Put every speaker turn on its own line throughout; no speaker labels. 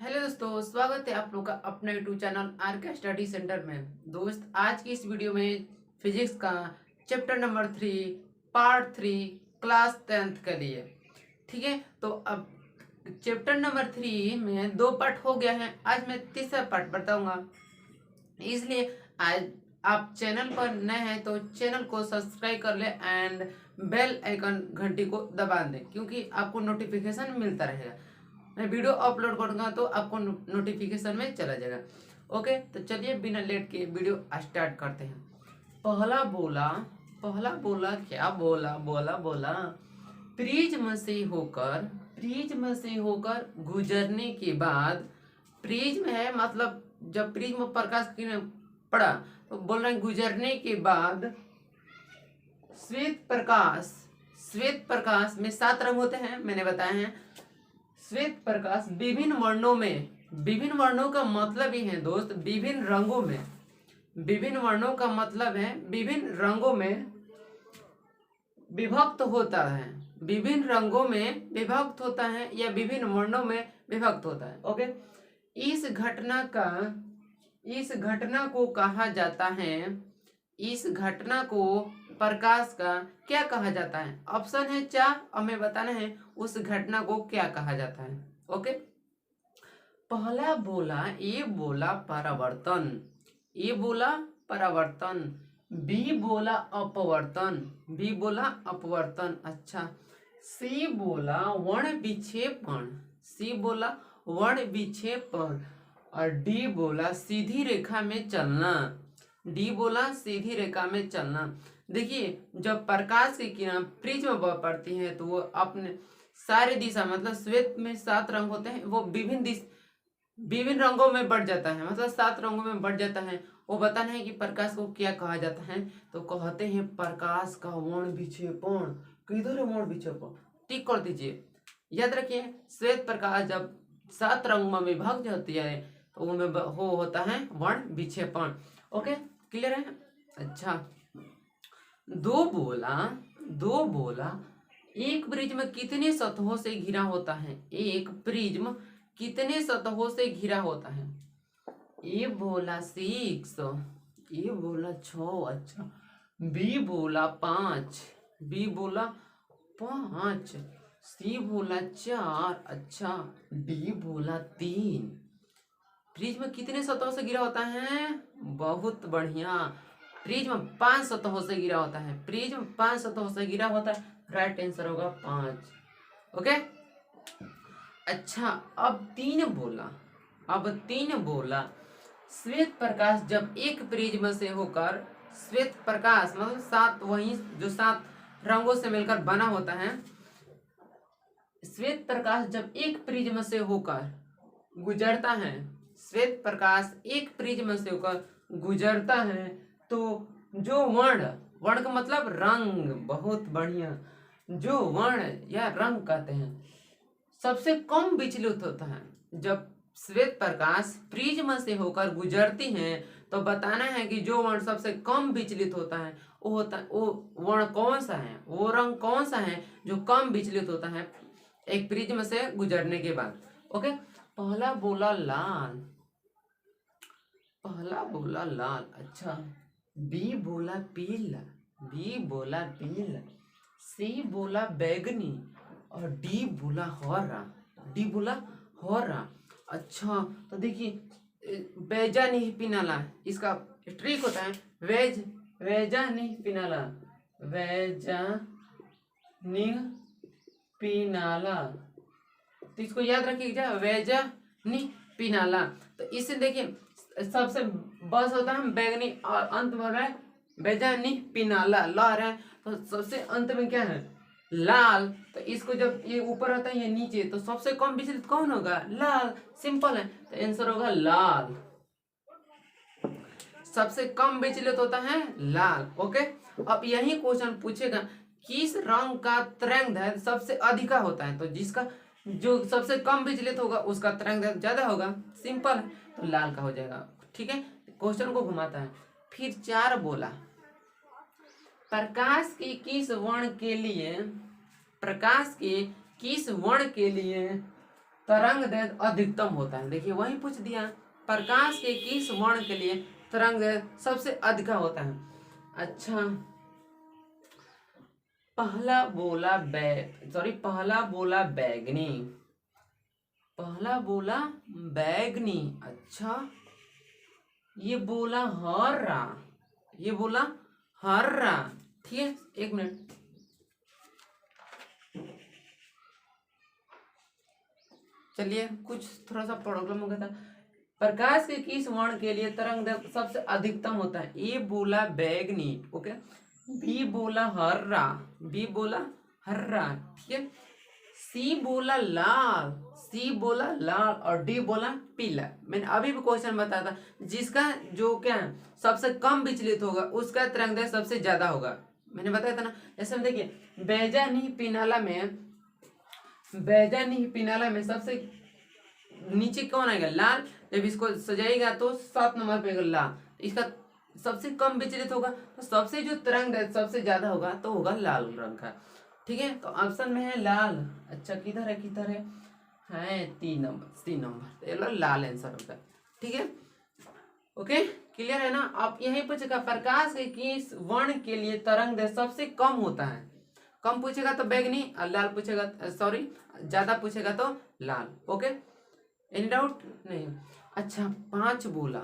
Hello दोस्तों, स्वागत है आप लोग का अपने यूट्यूब चैनल आर के स्टडी सेंटर में। दोस्त, आज की इस वीडियो में फिजिक्स का chapter number 3 part 3 class 10th के लिए। ठीक है, तो अब चैप्टर नंबर 3 में 2 पार्ट हो गया है। आज मैं तीसरा पार्ट बताऊंगा, इसलिए आज आप चैनल पर नए हैं तो चैनल को सब्सक्राइब कर ले एंड बेल आइकन घंटी को दबा दें, क्योंकि आपको नोटिफिकेशन मिलता रहेगा। मैं वीडियो अपलोड करूंगा तो आपको नोटिफिकेशन में चला जाएगा। ओके, तो चलिए बिना लेट के वीडियो स्टार्ट करते हैं। पहला बोला पहला बोला क्या बोला बोला बोला प्रिज्म से होकर गुजरने के बाद। प्रिज्म है मतलब जब प्रिज्म प्रकाश किरण पड़ा तो बोल रहे हैं गुजरने के बाद श्वेत प्रकाश में 7 रंग होते हैं, मैंने बताया है। श्वेत प्रकाश विभिन्न वर्णों का मतलब ही है दोस्त, विभिन्न वर्णों का मतलब है विभिन्न रंगों में विभक्त होता है। विभिन्न रंगों में विभक्त होता है या विभिन्न वर्णों में विभक्त होता है। ओके, इस घटना को कहा जाता है, इस घटना को प्रकाश का क्या कहा जाता है? ऑप्शन है 4 और मैं बताना है उस घटना को क्या कहा जाता है। ओके, पहला बोला ए बोला परावर्तन, बी बोला अपवर्तन। अच्छा, सी बोला वर्ण विक्षेपण और डी बोला सीधी रेखा में चलना। देखिए, जब प्रकाश की किरण प्रिज्म पर पड़ती है तो वो अपने सारे दिशा मतलब श्वेत में 7 रंग होते हैं, वो विभिन्न रंगों में बढ़ जाता है, मतलब 7 रंगों में बढ़ जाता है। वो बताना है कि प्रकाश को क्या कहा जाता है, तो कहते हैं प्रकाश का वर्ण विक्षेपण। किधर है वर्ण विक्षेपण? टिक कर दीजिए। याद रखिए, श्वेत प्रकाश जब 7 रंगों में विभक्त होती है तो उनमें वो होता है वर्ण विक्षेपण। ओके, क्लियर है? अच्छा, दो बोला एक प्रिज्म कितने सतहों से घिरा होता है? एक प्रिज्म कितने सतहों से घिरा होता है? ए बोला 6, ए बोला 6। अच्छा, बी बोला 5, सी बोला 4। अच्छा, डी बोला 3। प्रिज्म कितने सतहों से घिरा होता है? बहुत बढ़िया, प्रिज्म 5 सतहों से घिरा होता है। प्रिज्म 5 सतहों से घिरा होता है, राइट आंसर होगा 5। ओके, अच्छा, अब 3 बोला श्वेत प्रकाश जब एक प्रिज्म से होकर, श्वेत प्रकाश मतलब 7 वही जो 7 रंगों से मिलकर बना होता है। श्वेत प्रकाश जब एक प्रिज्म से होकर गुजरता है, श्वेत प्रकाश एक प्रिज्म से होकर गुजरता है तो जो वर्ण का मतलब रंग, बहुत बढ़िया, जो वर्ण या रंग कहते हैं सबसे कम विचलित होता है। जब श्वेत प्रकाश प्रिज्म से होकर गुजरती है तो बताना है कि जो वर्ण सबसे कम विचलित होता है वो वर्ण कौन सा है, वो रंग कौन सा है जो कम विचलित होता है एक प्रिज्म से गुजरने के बाद। ओके, पहला बोला लाल। अच्छा, बी बोला पीला, सी बोला बैगनी और डी बोला हरा। अच्छा, तो देखिए वेजा नहीं पिनाला, इसका ट्रिक होता है वेजा नहीं पिनाला, तो इसको याद रखिएगा, वेजा नहीं पिनाला। तो इससे देखिए सबसे बस होता है बैगनी और अंत में रहा है वेजा नहीं पिनाला, ला रहा है तो सबसे अंत में क्या है? लाल। तो इसको जब ये ऊपर होता है ये नीचे, तो सबसे कम विचलित कौन होगा? लाल। सिंपल है, तो आंसर होगा लाल। सबसे कम विचलित होता है लाल। ओके, अब यही क्वेश्चन पूछेगा किस रंग का तरंगदैर्घ्य सबसे अधिक होता है, तो जिसका जो सबसे कम विचलित होगा उसका तरंगदैर्घ्य ज्यादा होगा। सिंपल है, तो लाल का हो जाएगा। ठीक है, क्वेश्चन को घुमाता है। फिर 4 बोला प्रकाश के किस वर्ण के लिए तरंग दैर्ध्य अधिकतम होता है। देखिए वही पूछ दिया, प्रकाश के किस वर्ण के लिए तरंग दैर्ध्य सबसे अधिक होता है। अच्छा, पहला बोला बैगनी, पहला बोला बैगनी। अच्छा, ये बोला हरा, ये बोला हरा। ठीक है, एक मिनट, चलिए कुछ थोड़ा सा प्रॉब्लम हो गया था। प्रकाश के किस वर्ण के लिए तरंग दैर्ध्य सबसे अधिकतम होता है? ए बोला बैगनी, ओके, बी बोला हरा, बी बोला हरा, ठीक है, सी बोला लाल, सी बोला लाल, और डी बोला पीला। मैंने अभी भी क्वेश्चन बताया था, जिसका जो क्या है सबसे कम विचलित होगा उसका तरंग दैर्ध्य सबसे ज्यादा होगा। मैंने बताया था ना। ऐसे में देखिए बैजानी पिनाला में सबसे नीचे कौन आएगा? लाल। जब इसको सजाएगा तो 7 नंबर पे लाल, इसका सबसे कम विचलित होगा, तो सबसे जो तरंग दैर्ध्य सबसे ज्यादा होगा तो होगा लाल रंग का। ठीक है, तो ऑप्शन में है लाल। अच्छा, किधर है 3 नंबर, 3 नंबर, तो लाल आंसर होगा। ठीक है, ओके, क्लियर है ना। आप यही पूछेगा प्रकाश के किस वर्ण के लिए तरंग दैर्ध्य सबसे कम होता है। कम पूछेगा तो बैगनी, और लाल पूछेगा, सॉरी ज्यादा पूछेगा तो लाल। ओके, एनी डाउट नहीं? अच्छा, 5 बोला,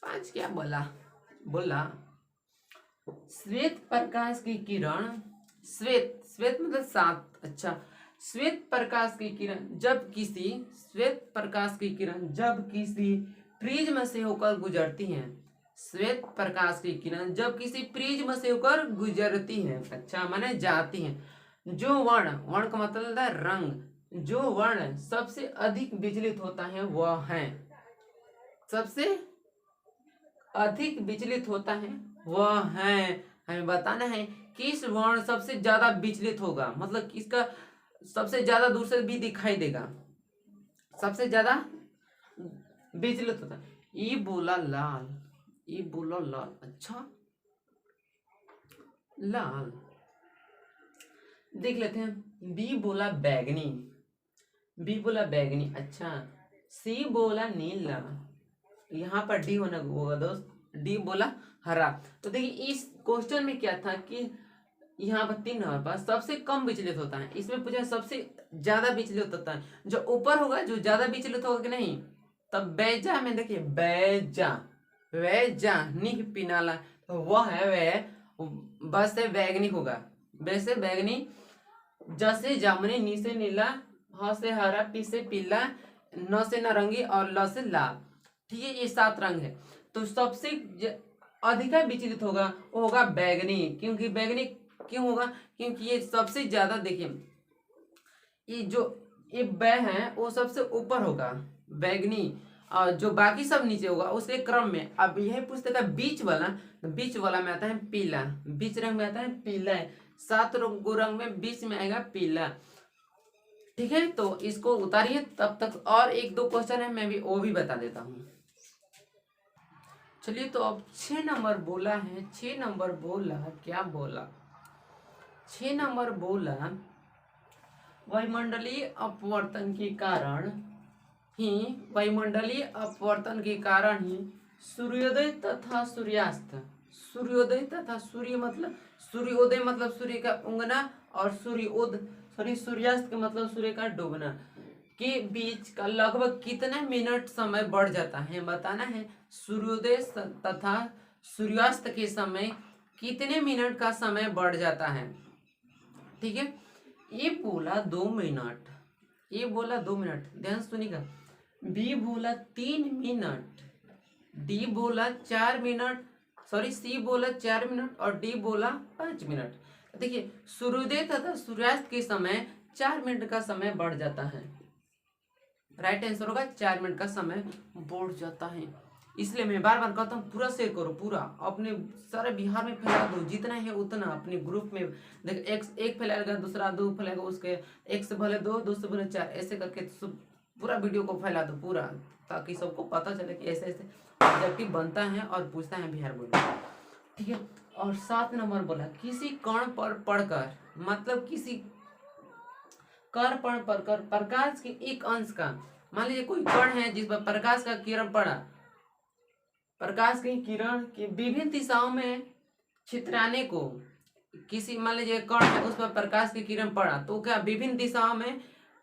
5 क्या बोला श्वेत प्रकाश की किरण, श्वेत मतलब 7। अच्छा, श्वेत प्रकाश की किरण जब किसी प्रिज्म से होकर गुजरती हैं, श्वेत प्रकाश की किरण जब किसी प्रिज्म से होकर गुजरती हैं, अच्छा माने जाती हैं, जो वर्ण का मतलब है रंग, जो वर्ण सबसे अधिक विचलित होता है वह है, सबसे अधिक विचलित होता है वह है। हमें बताना है किस वर्ण सबसे ज्यादा विचलित होगा, मतलब किसका सबसे ज्यादा दूर से भी दिखाई देगा, सबसे ज्यादा विचलित होता है। ये बोला लाल, अच्छा लाल। देख लेते हैं, बी बोला बैगनी, अच्छा, सी बोला नीला, यहाँ पर डी होगा दोस्त, डी बोला हरा। तो देखिए इस क्वेश्चन में क्या था कि यहाँ पर 3 नंबर पर सबसे कम विचलित होता है, इसमें पूछा सबसे ज्यादा विचलित होता है, जो ऊपर होगा जो ज्यादा विचलित होगा कि नहीं। तब बैजा में देखिए बैजानी पिनाला, तो वह है वह बस से बैगनी होगा, वैसे बैगनी, जैसे जामुनी, नी से नीला, ह से हरा, पी से पीला, न से नारंगी और ल से लाल। ठीक है, ये 7 रंग है। तो सबसे अधिका विचलित होगा वो होगा बैगनी। क्योंकि बैगनी क्यों होगा? क्योंकि ये सबसे ज्यादा, देखिए ये जो ये बै है वो सबसे ऊपर होगा बैगनी, और जो बाकी सब नीचे होगा उसके क्रम में। अब यह पूछते का बीच वाला में आता है पीला, बीच रंग में आता है पीला है, 7 रंग में बीच में आएगा पीला। ठीक है, तो इसको उतारिए, तब तक और 1-2 क्वेश्चन है, मैं भी वो भी बता देता हूँ। चलिए, तो अब 6 नंबर बोला है, 6 नंबर बोला क्या बोला, 6 नंबर बोला वायुमंडलीय अपवर्तन के कारण ही सूर्योदय तथा सूर्यास्त, सूर्योदय मतलब सूर्य का उगना, और सूर्यास्त का मतलब सूर्य का डूबना के बीच का लगभग कितना मिनट समय बढ़ जाता है, बताना है। सूर्योदय तथा सूर्यास्त के समय कितने मिनट का समय बढ़ जाता है। ठीक है, ये बोला 2 मिनट, ध्यान सुनिएगा। बी बोला 3 मिनट, डी बोला 4 मिनट, सी बोला 4 मिनट, और डी बोला 5 मिनट। देखिए, सूर्योदय तथा सूर्यास्त के समय 4 मिनट का समय बढ़ जाता है, राइट आंसर होगा 4 मिनट का समय बढ़ जाता है। इसलिए मैं बार बार कहता हूँ पूरा शेयर करो, पूरा अपने सारे बिहार में फैला दो, जितना है उतना अपने ग्रुप में। देख, एक फैलाएगा, दूसरा 2 फैलाएगा, उसके 1 से भले 2, 2 से भले 4, ऐसे करके पूरा वीडियो को फैला दो पूरा, ताकि सबको पता चले कि ऐसे ऐसे ऑब्जेक्टिव बनता है और पूछता है बिहार बोर्ड में। ठीक है, और 7 नंबर बोला किसी कण पर पढ़कर, मतलब किसी कर पण परकर, प्रकाश के एक अंश का, मान लीजिए कोई कण है जिस पर प्रकाश का किरण पड़ा, प्रकाश की किरण के विभिन्न दिशाओं में छितराने को, किसी मान लीजिए कण है उस पर प्रकाश की किरण पड़ा तो क्या विभिन्न दिशाओं में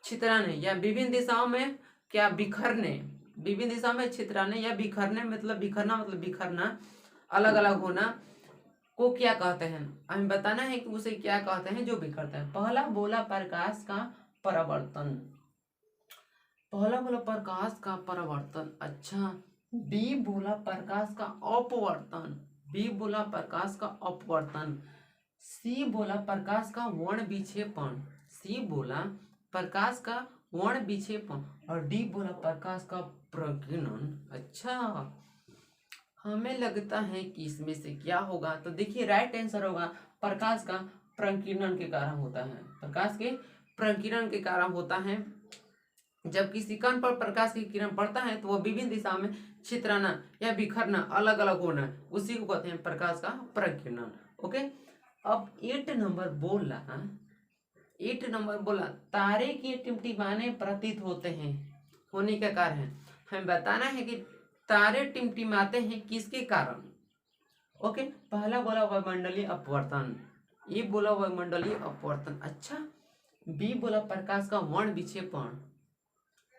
छितराने या विभिन्न दिशाओं में क्या बिखरने, विभिन्न दिशाओं में छितराने या बिखरने, मतलब बिखरना मतलब बिखरना, अलग अलग होना को क्या कहते हैं, हमें बताना है कि उसे क्या कहते हैं जो बिखरता है। पहला बोला प्रकाश का परावर्तन, पहला बोला प्रकाश का परावर्तन। अच्छा, बी बोला प्रकाश का अपवर्तन, बी बोला प्रकाश का अपवर्तन। सी बोला प्रकाश का वर्ण विक्षेपण, सी बोला प्रकाश का वर्ण विक्षेपण। और डी बोला प्रकाश का प्रकीर्णन। अच्छा, हमें लगता है कि इसमें से क्या होगा, तो देखिए राइट आंसर होगा प्रकाश का प्रकीर्णन के कारण होता है, प्रकाश के प्रकीर्णन के कारण होता है। जब किसी कण पर प्रकाश की किरण पड़ता है तो वह विभिन्न दिशाओं में छितराना या बिखरना, अलग अलग होना, उसी को कहते हैं प्रकाश का प्रकीर्णन। ओके, अब 8 नंबर बोला, 8 नंबर बोला तारे के टिमटिमाने प्रतीत होते हैं, होने का कारण है, हमें बताना है कि तारे टिमटिमाते हैं किसके कारण। ओके, पहला बोला वायुमंडलीय अपवर्तन, ये बोला वायुमंडलीय अपवर्तन। अच्छा, बी बोला प्रकाश का वर्ण विक्षेपण,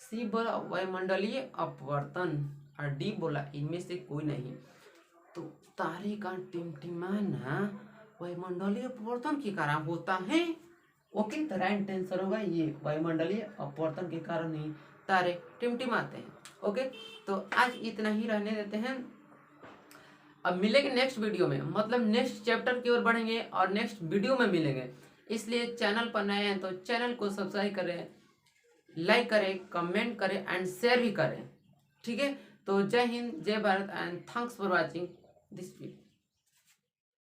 सी बोला वायुमंडलीय अपवर्तन, और डी बोला इनमें से कोई नहीं। तो तारे का टिमटिमाना वायुमंडलीय अपवर्तन के कारण होता है। ओके, तो राइट आंसर होगा ये, वायुमंडलीय अपवर्तन के कारण ही तारे टिमटिमाते हैं। ओके, तो आज इतना ही रहने देते हैं, अब मिलेंगे नेक्स्ट वीडियो में, मतलब नेक्स्ट चैप्टर की ओर बढ़ेंगे और नेक्स्ट वीडियो में मिलेंगे। इसलिए चैनल पर नए हैं तो चैनल को सब्सक्राइब करें, लाइक करें, कमेंट करें एंड शेयर भी करें। ठीक है, तो जय हिंद, जय Bharat and thanks for watching this video.